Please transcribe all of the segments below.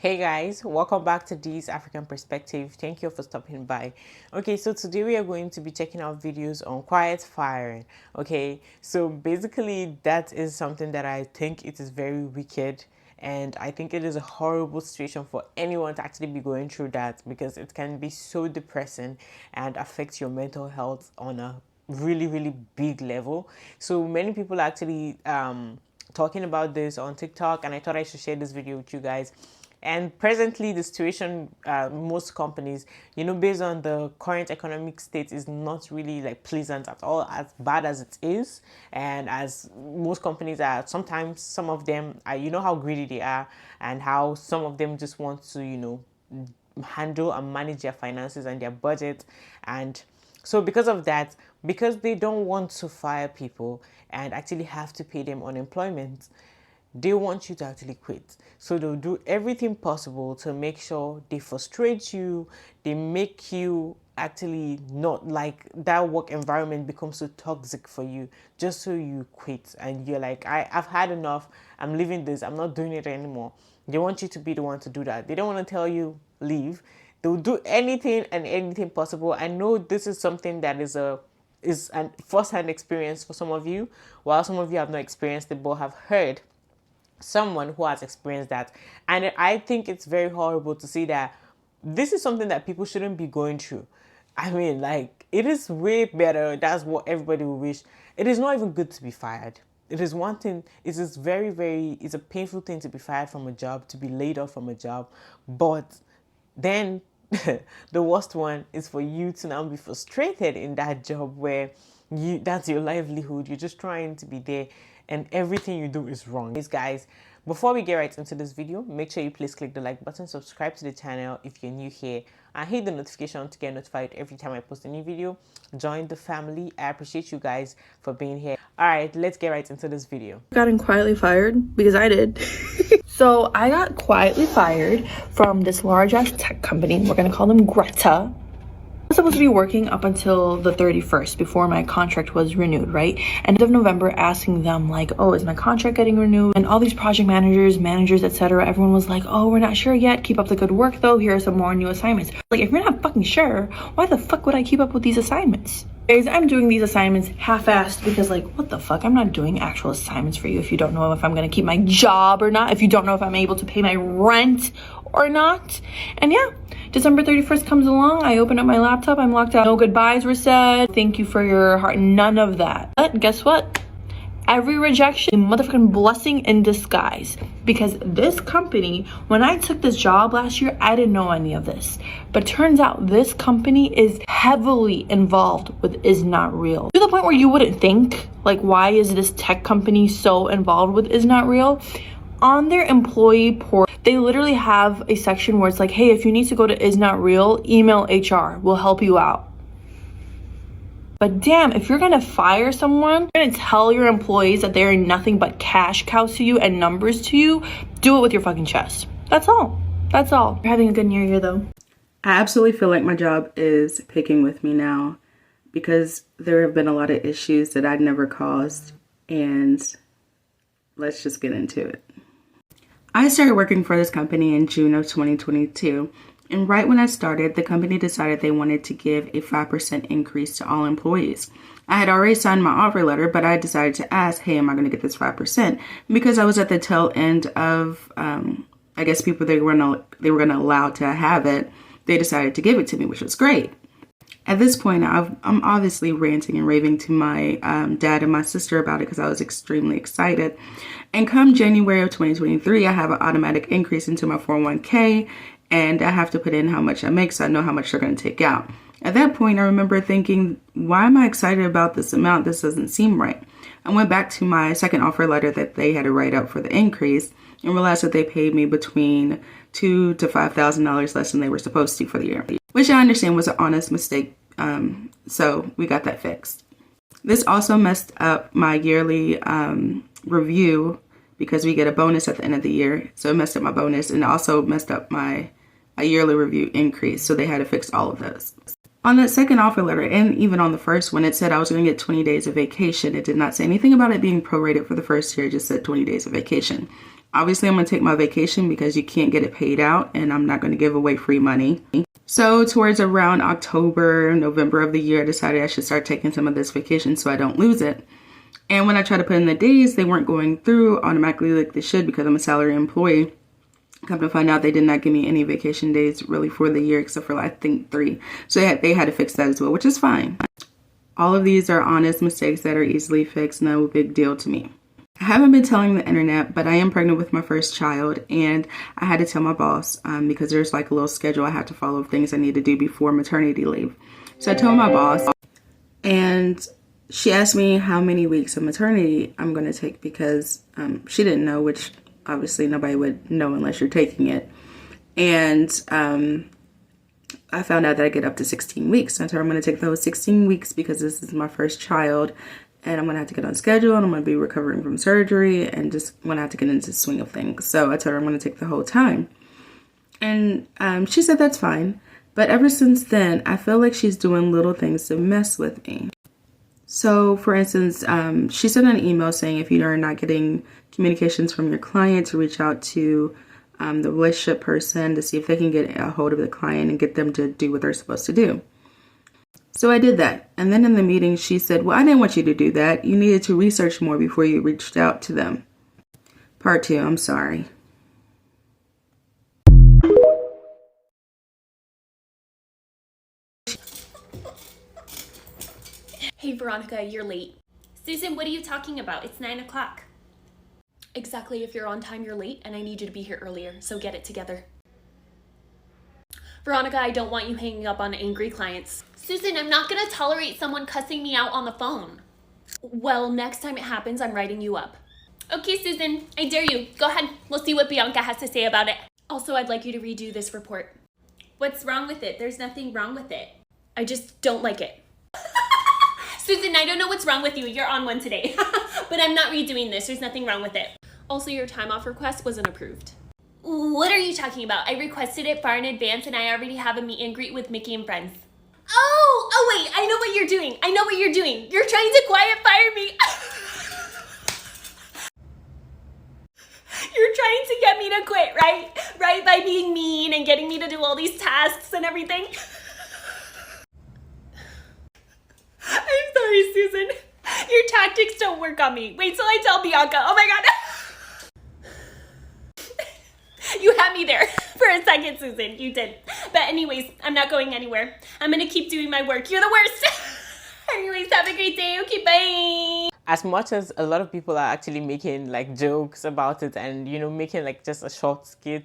Hey guys, welcome back to This African Perspective. Thank you for stopping by. Okay, so today we are going to be checking out videos on quiet firing. Okay, so basically that is something that I think it is very wicked, and I think it is a horrible situation for anyone to actually be going through that, because it can be so depressing and affect your mental health on a really big level. So many people actually talking about this on TikTok, and I thought I should share this video with you guys. And presently, the situation, most companies, based on the current economic state, is not really like pleasant at all, as bad as it is. And as most companies are, sometimes some of them are, how greedy they are, and how some of them just want to, handle and manage their finances and their budget. And so because of that, because they don't want to fire people and actually have to pay them unemployment, they want you to actually quit. So they'll do everything possible to make sure they frustrate you, they make you actually not like that work environment becomes so toxic for you, just so you quit and you're like, I've had enough, I'm leaving this, I'm not doing it anymore. They want you to be the one to do that. They don't want to tell you leave. They'll do anything and anything possible. I know this is something that is a first-hand experience for some of you, while some of you have not experienced it but have heard someone who has experienced that. And I think it's very horrible to see that this is something that people shouldn't be going through. I mean, like, it is way better. That's what everybody will wish. It is not even good to be fired. It is one thing. It is it's a painful thing to be fired from a job, to be laid off from a job. But then the worst one is for you to now be frustrated in that job where that's your livelihood. You're just trying to be there and everything you do is wrong. Guys, before we get right into this video, make sure you please click the like button, subscribe to the channel if you're new here, and hit the notification to get notified every time I post a new video. Join the family. I appreciate you guys for being here. All right, let's get right into this video. Gotten quietly fired because I did. So I got quietly fired from this large ass tech company. We're gonna call them Greta. I was supposed to be working up until the 31st before my contract was renewed, right? End of November, asking them like, oh, is my contract getting renewed? And all these project managers, etc., everyone was like, oh, we're not sure yet. Keep up the good work though. Here are some more new assignments. Like, if you're not fucking sure, why the fuck would I keep up with these assignments? Guys, I'm doing these assignments half-assed because, like, what the fuck? I'm not doing actual assignments for you if you don't know if I'm gonna keep my job or not, if you don't know if I'm able to pay my rent or not. And yeah, December 31st comes along, I open up my laptop, I'm locked out. No goodbyes were said, thank you for your heart, none of that. But guess what? Every rejection, a motherfucking blessing in disguise. Because this company, when I took this job last year, I didn't know any of this. But turns out this company is heavily involved with Is Not Real. To the point where you wouldn't think, like, why is this tech company so involved with Is Not Real? On their employee portal, they literally have a section where it's like, hey, if you need to go to Is Not Real, email HR, we'll help you out. But damn, if you're gonna fire someone, you're gonna tell your employees that they're nothing but cash cows to you and numbers to you, do it with your fucking chest. That's all. That's all. You're having a good new year though. I absolutely feel like my job is picking with me now because there have been a lot of issues that I'd never caused, and let's just get into it. I started working for this company in June of 2022, and right when I started, the company decided they wanted to give a 5% increase to all employees. I had already signed my offer letter, but I decided to ask, hey, am I going to get this 5%? Because I was at the tail end of, I guess, people they were going to allow to have it. They decided to give it to me, which was great. At this point, I'm obviously ranting and raving to my dad and my sister about it because I was extremely excited. And come January of 2023, I have an automatic increase into my 401k, and I have to put in how much I make so I know how much they're going to take out. At that point, I remember thinking, why am I excited about this amount? This doesn't seem right. I went back to my second offer letter that they had to write up for the increase and realized that they paid me between $2,000 to $5,000 less than they were supposed to for the year, which I understand was an honest mistake. So we got that fixed. This also messed up my yearly review because we get a bonus at the end of the year. So it messed up my bonus, and it also messed up my yearly review increase. So they had to fix all of those. On that second offer letter, and even on the first one, it said I was going to get 20 days of vacation. It did not say anything about it being prorated for the first year. It just said 20 days of vacation. Obviously, I'm going to take my vacation because you can't get it paid out, and I'm not going to give away free money. So towards around October, November of the year, I decided I should start taking some of this vacation so I don't lose it. And when I tried to put in the days, they weren't going through automatically like they should because I'm a salary employee. Come to find out, they did not give me any vacation days really for the year except for I think 3. So they had to fix that as well, which is fine. All of these are honest mistakes that are easily fixed. No big deal to me. I haven't been telling the internet, but I am pregnant with my first child, and I had to tell my boss because there's like a little schedule I have to follow of things I need to do before maternity leave. So I told my boss, and she asked me how many weeks of maternity I'm going to take because she didn't know, which obviously nobody would know unless you're taking it. And I found out that I get up to 16 weeks. So I told her I'm going to take those 16 weeks because this is my first child. And I'm going to have to get on schedule, and I'm going to be recovering from surgery and just going to have to get into the swing of things. So I told her I'm going to take the whole time. And she said that's fine. But ever since then, I feel like she's doing little things to mess with me. So, for instance, she sent an email saying if you are not getting communications from your client to reach out to the relationship person to see if they can get a hold of the client and get them to do what they're supposed to do. So I did that. And then in the meeting, she said, well, I didn't want you to do that. You needed to research more before you reached out to them. Part 2, I'm sorry. Hey Veronica, you're late. Susan, what are you talking about? It's 9 o'clock. Exactly, if you're on time, you're late, and I need you to be here earlier, so get it together. Veronica, I don't want you hanging up on angry clients. Susan, I'm not gonna tolerate someone cussing me out on the phone. Well, next time it happens, I'm writing you up. Okay, Susan, I dare you. Go ahead, we'll see what Bianca has to say about it. Also, I'd like you to redo this report. What's wrong with it? There's nothing wrong with it. I just don't like it. Susan, I don't know what's wrong with you. You're on one today. But I'm not redoing this. There's nothing wrong with it. Also, your time off request wasn't approved. What are you talking about? I requested it far in advance and I already have a meet and greet with Mickey and friends. Oh wait, I know what you're doing. You're trying to quiet fire me. You're trying to get me to quit, right? Right, by being mean and getting me to do all these tasks and everything. I'm sorry, Susan. Your tactics don't work on me. Wait till I tell Bianca. Oh my god. You had me there for a second, Susan. You did. But anyways, I'm not going anywhere. I'm gonna keep doing my work. You're the worst. Anyways, have a great day. Okay, bye. As much as a lot of people are actually making like jokes about it and, you know, making like just a short skit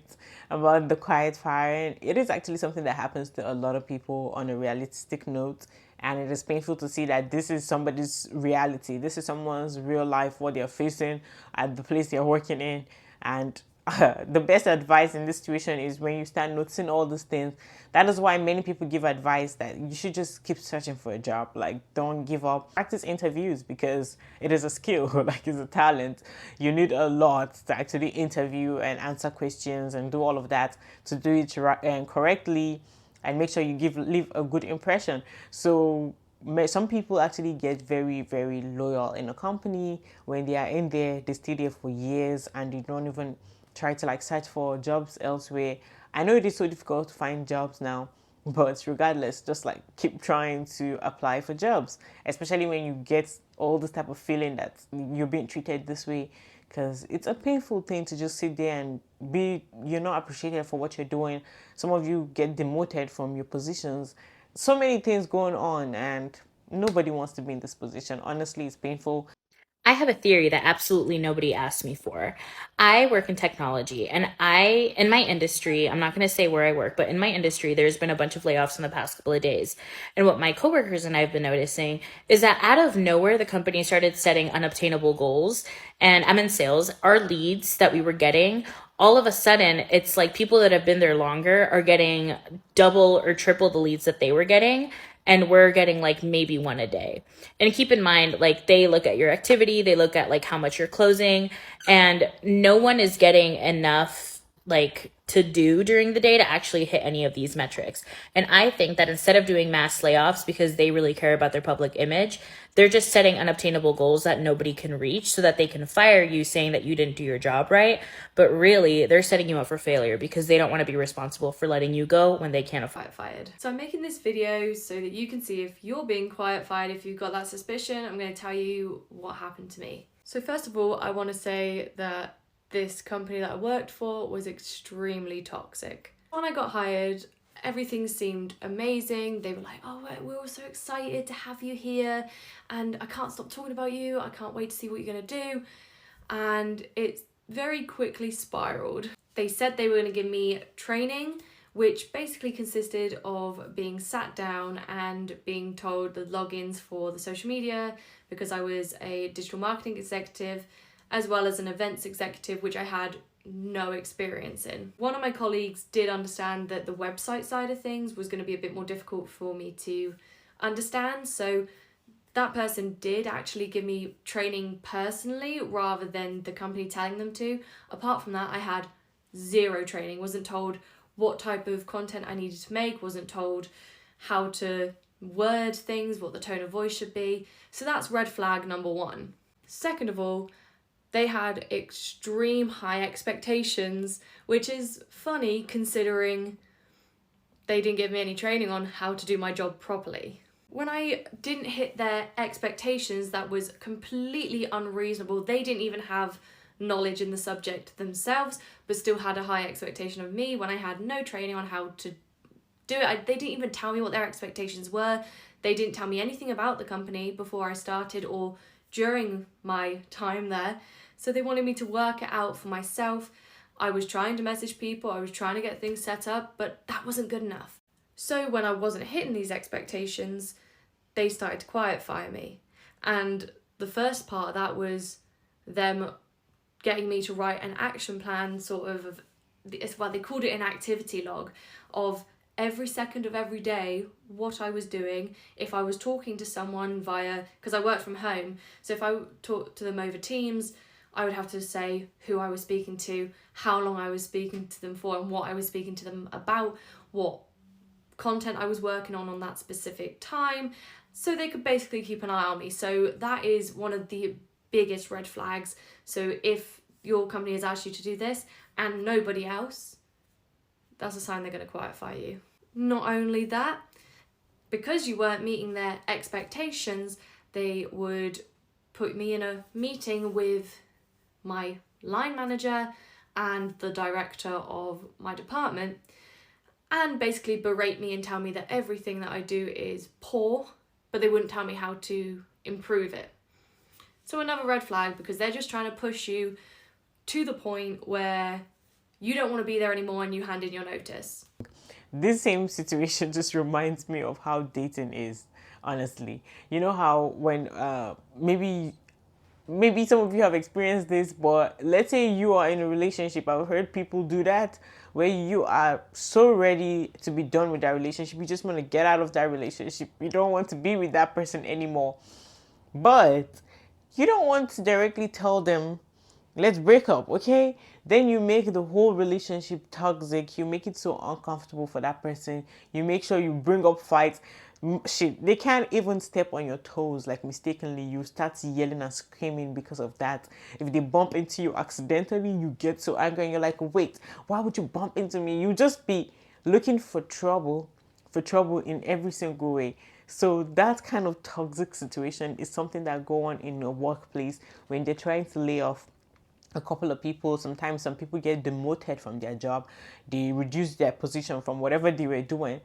about the quiet firing, it is actually something that happens to a lot of people on a realistic note. And it is painful to see that this is somebody's reality. This is someone's real life, what they're facing at the place they're working in. And the best advice in this situation is when you start noticing all these things. That is why many people give advice that you should just keep searching for a job. Like, don't give up. Practice interviews because it is a skill, like it's a talent. You need a lot to actually interview and answer questions and do all of that to do it right and correctly and make sure you leave a good impression. So some people actually get very, very loyal in a company. When they are in there, they stay there for years and they don't even try to like search for jobs elsewhere. I know it is so difficult to find jobs now, but regardless, just like keep trying to apply for jobs, especially when you get all this type of feeling that you're being treated this way, because it's a painful thing to just sit there and you're not appreciated for what you're doing. Some of you get demoted from your positions. So many things going on and nobody wants to be in this position. Honestly, it's painful. I have a theory that absolutely nobody asked me for. I work in technology and in my industry, I'm not going to say where I work, but in my industry, there's been a bunch of layoffs in the past couple of days. And what my coworkers and I have been noticing is that out of nowhere, the company started setting unobtainable goals. And I'm in sales. Our leads that we were getting, all of a sudden, it's like people that have been there longer are getting double or triple the leads that they were getting. And we're getting like maybe one a day. And keep in mind, like they look at your activity, they look at like how much you're closing, and no one is getting enough like to do during the day to actually hit any of these metrics. And I think that instead of doing mass layoffs because they really care about their public image, they're just setting unobtainable goals that nobody can reach so that they can fire you saying that you didn't do your job right. But really, they're setting you up for failure because they don't want to be responsible for letting you go when they can't afford. Fired. So I'm making this video so that you can see if you're being quiet fired, if you've got that suspicion. I'm going to tell you what happened to me. So first of all, I want to say that this company that I worked for was extremely toxic. When I got hired, everything seemed amazing. They were like, oh, we're all so excited to have you here and I can't stop talking about you. I can't wait to see what you're going to do. And it very quickly spiraled. They said they were going to give me training, which basically consisted of being sat down and being told the logins for the social media, because I was a digital marketing executive as well as an events executive, which I had no experience in. One of my colleagues did understand that the website side of things was going to be a bit more difficult for me to understand, so that person did actually give me training personally rather than the company telling them to. Apart from that, I had zero training, wasn't told what type of content I needed to make, wasn't told how to word things, what the tone of voice should be. So that's red flag number one. Second of all, they had extreme high expectations, which is funny considering they didn't give me any training on how to do my job properly. When I didn't hit their expectations, that was completely unreasonable. They didn't even have knowledge in the subject themselves, but still had a high expectation of me when I had no training on how to do it. They didn't even tell me what their expectations were. They didn't tell me anything about the company before I started or during my time there. So they wanted me to work it out for myself. I was trying to message people, I was trying to get things set up, but that wasn't good enough. So when I wasn't hitting these expectations, they started to quiet fire me. And the first part of that was them getting me to write an action plan, sort of, well, they called it an activity log of every second of every day, what I was doing. If I was talking to someone via, because I work from home, so if I talked to them over Teams, I would have to say who I was speaking to, how long I was speaking to them for, and what I was speaking to them about, what content I was working on that specific time, so they could basically keep an eye on me. So that is one of the biggest red flags. So if your company has asked you to do this and nobody else, that's a sign they're going to quiet fire you. Not only that, because you weren't meeting their expectations, they would put me in a meeting with my line manager and the director of my department and basically berate me and tell me that everything that I do is poor, but they wouldn't tell me how to improve it. So another red flag, because they're just trying to push you to the point where you don't want to be there anymore and you hand in your notice. This same situation just reminds me of how dating is, honestly. You know how when maybe some of you have experienced this, but let's say you are in a relationship. I've heard people do that, where you are so ready to be done with that relationship. You just want to get out of that relationship. You don't want to be with that person anymore. But you don't want to directly tell them, let's break up, okay? Then you make the whole relationship toxic. You make it so uncomfortable for that person. You make sure you bring up fights. Shit, they can't even step on your toes, like mistakenly. You start yelling and screaming because of that. If they bump into you accidentally, you get so angry and you're like, wait, why would you bump into me? You just be looking for trouble in every single way. So that kind of toxic situation is something that go on in a workplace when they're trying to lay off a couple of people. Sometimes some people get demoted from their job. They reduce their position from whatever they were doing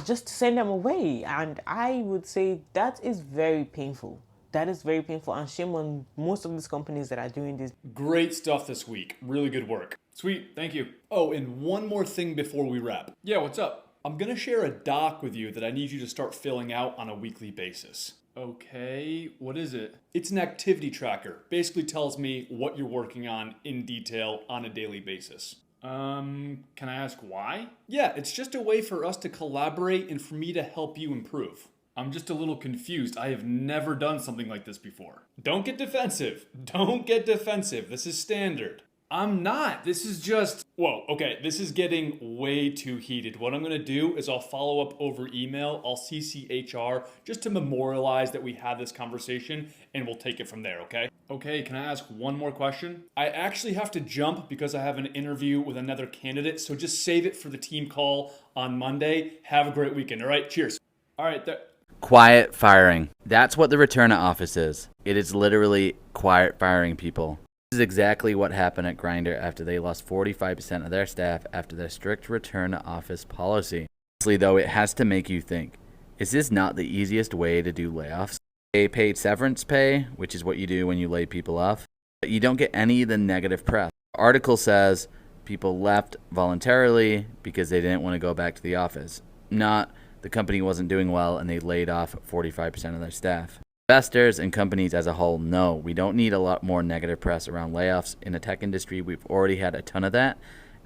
just to send them away. And I would say that is very painful. That is very painful, and shame on most of these companies that are doing this. Great stuff this week. Really good work. Sweet, thank you. Oh, and one more thing before we wrap. Yeah, what's up? I'm gonna share a doc with you that I need you to start filling out on a weekly basis. Okay, what is it? It's an activity tracker. Basically tells me what you're working on in detail on a daily basis. Can I ask why? Yeah, it's just a way for us to collaborate and for me to help you improve. I'm just a little confused. I have never done something like this before. Don't get defensive. Don't get defensive. This is standard. I'm not. This is just, whoa, okay, this is getting way too heated. What I'm gonna do is I'll follow up over email. I'll CC HR just to memorialize that we had this conversation, and we'll take it from there, okay? Okay, can I ask one more question? I actually have to jump because I have an interview with another candidate, so just save it for the team call on Monday. Have a great weekend, all right? Cheers. All right, Quiet firing. That's what the return to office is. It is literally quiet firing people. This is exactly what happened at Grindr after they lost 45% of their staff after their strict return to office policy. Honestly, though, it has to make you think, is this not the easiest way to do layoffs? They paid severance pay, which is what you do when you lay people off, but you don't get any of the negative press. The article says people left voluntarily because they didn't want to go back to the office, not the company wasn't doing well and they laid off 45% of their staff. Investors and companies as a whole know we don't need a lot more negative press around layoffs. In the tech industry, we've already had a ton of that,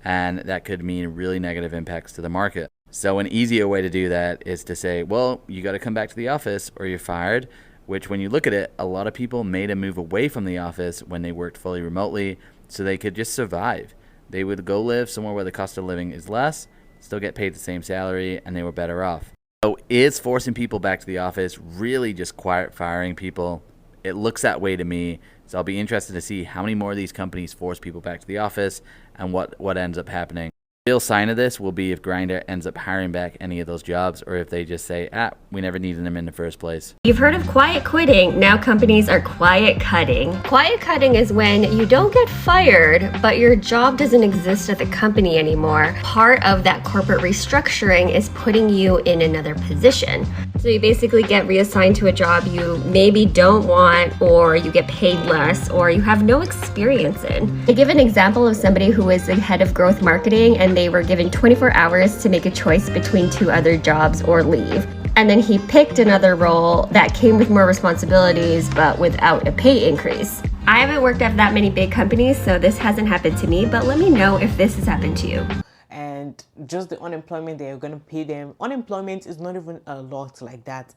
and that could mean really negative impacts to the market. So an easier way to do that is to say, well, you got to come back to the office or you're fired, which when you look at it, a lot of people made a move away from the office when they worked fully remotely so they could just survive. They would go live somewhere where the cost of living is less, still get paid the same salary, and they were better off. So is forcing people back to the office really just quiet firing people? It looks that way to me. So I'll be interested to see how many more of these companies force people back to the office and what ends up happening. The real sign of this will be if Grindr ends up hiring back any of those jobs, or if they just say, we never needed them in the first place. You've heard of quiet quitting. Now companies are quiet cutting. Quiet cutting is when you don't get fired, but your job doesn't exist at the company anymore. Part of that corporate restructuring is putting you in another position. So you basically get reassigned to a job you maybe don't want, or you get paid less, or you have no experience in. I give an example of somebody who was the head of growth marketing, and they were given 24 hours to make a choice between 2 other jobs or leave. And then he picked another role that came with more responsibilities, but without a pay increase. I haven't worked at that many big companies, so this hasn't happened to me, but let me know if this has happened to you. And just the unemployment they're going to pay them. Unemployment is not even a lot like that.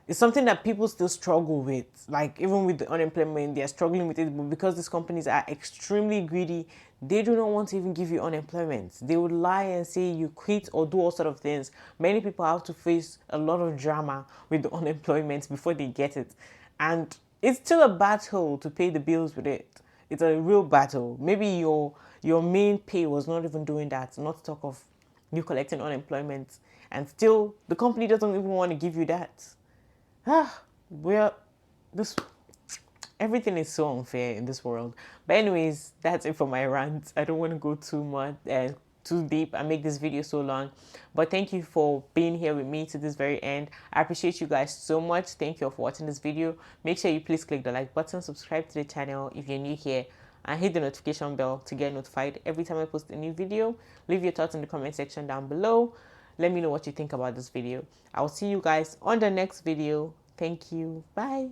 It's something that people still struggle with. Like, even with the unemployment, they're struggling with it. But because these companies are extremely greedy, they do not want to even give you unemployment. They would lie and say you quit or do all sort of things. Many people have to face a lot of drama with the unemployment before they get it. And it's still a battle to pay the bills with it. It's a real battle. Maybe your main pay was not even doing that, not to talk of you collecting unemployment. And still, the company doesn't even want to give you that. Everything is so unfair in this world. But anyways, that's it for my rant. I don't want to go too deep and make this video so long, but thank you for being here with me to this very end. I appreciate you guys so much. Thank you for watching this video. Make sure you please click the like button, subscribe to the channel if you're new here, and hit the notification bell to get notified every time I post a new video. Leave your thoughts in the comment section down below. Let me know what you think about this video. I'll see you guys on the next video. Thank you. Bye.